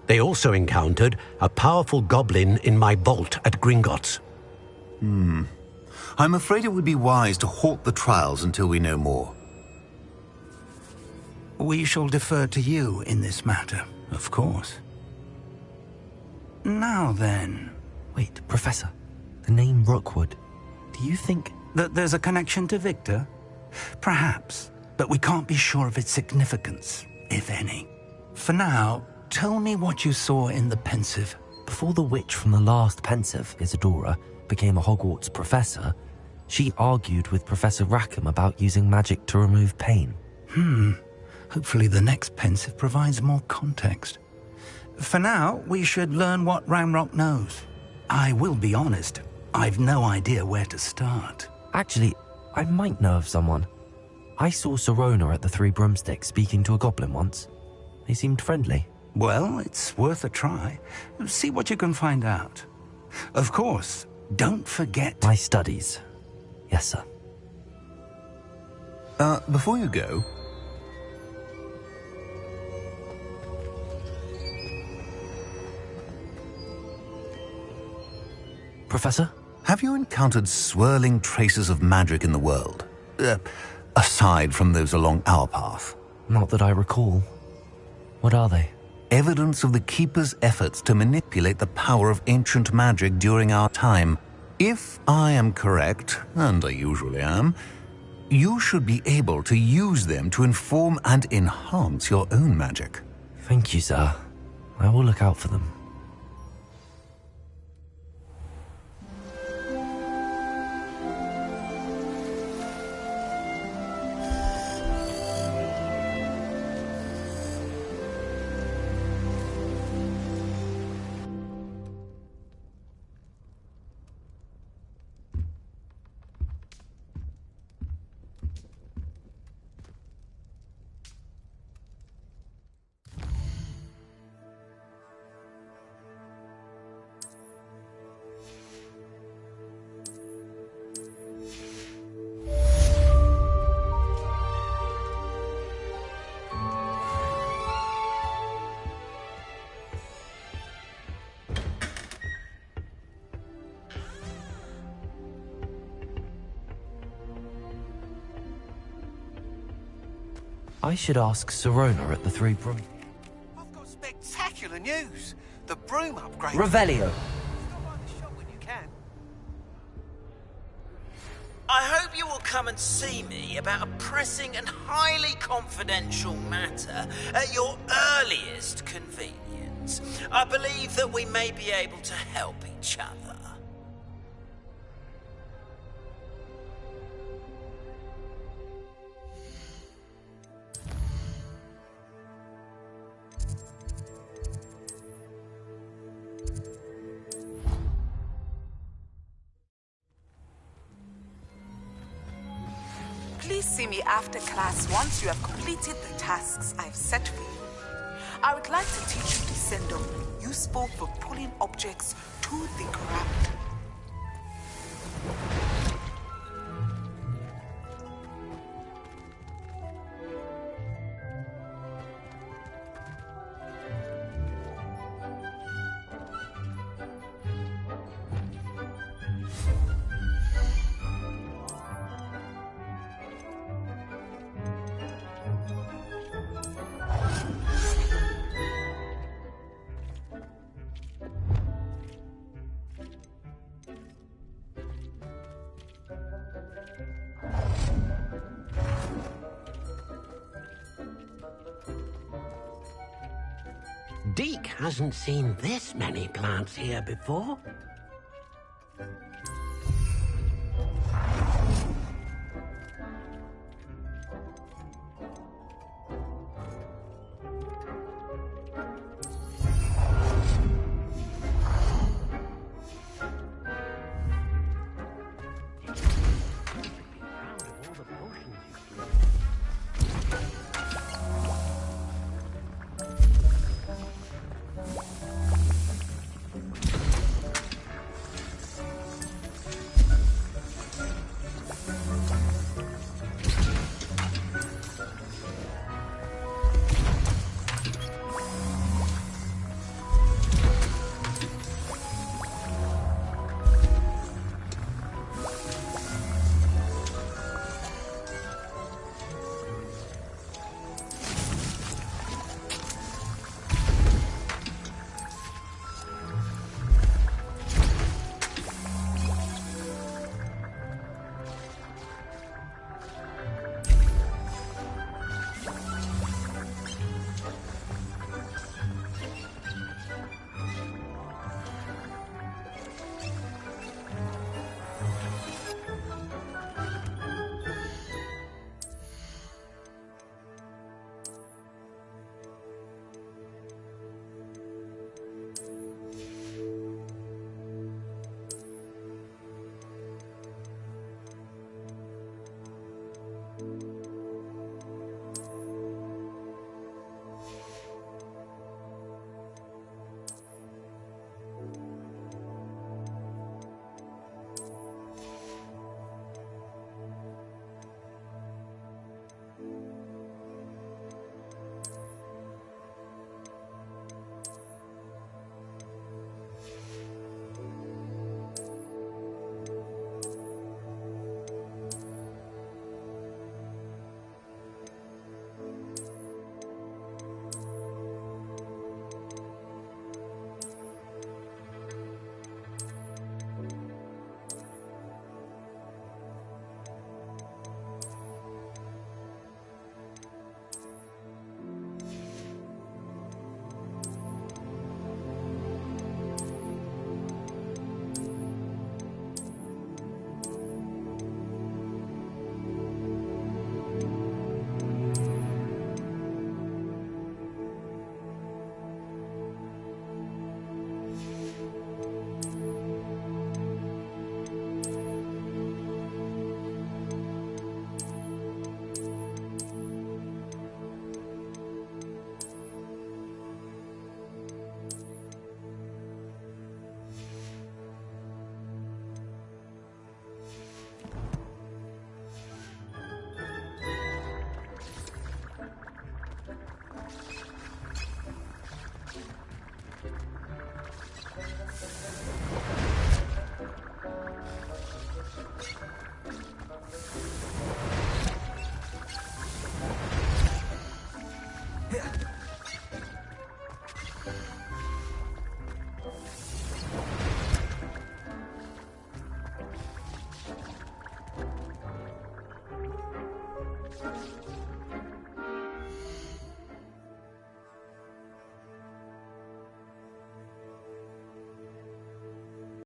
they also encountered a powerful goblin in my vault at Gringotts. I'm afraid it would be wise to halt the trials until we know more. We shall defer to you in this matter, of course. Now then... Wait, Professor. The name Rookwood. Do you think... that there's a connection to Victor? Perhaps, but we can't be sure of its significance, if any. For now, tell me what you saw in the Pensive. Before the witch from the last Pensive, Isadora, became a Hogwarts professor, she argued with Professor Rackham about using magic to remove pain. Hopefully the next Pensive provides more context. For now, we should learn what Ranrock knows. I will be honest, I've no idea where to start. Actually, I might know of someone. I saw Sirona at the Three Broomsticks speaking to a goblin once. They seemed friendly. Well, it's worth a try. See what you can find out. Of course, don't forget... My studies. Yes, sir. Before you go... Professor? Have you encountered swirling traces of magic in the world? Aside from those along our path? Not that I recall. What are they? Evidence of the Keeper's efforts to manipulate the power of ancient magic during our time. If I am correct, and I usually am, you should be able to use them to inform and enhance your own magic. Thank you, sir. I will look out for them. I should ask Sirona at the Three Broom... I've got spectacular news! The broom upgrade... Revelio! Stop by the shop when you can. I hope you will come and see me about a pressing and highly confidential matter at your earliest convenience. I believe that we may be able to help each other. Please see me after class once you have completed the tasks I've set for you. I would like to teach you Descendum, useful for pulling objects to the ground. Deke hasn't seen this many plants here before.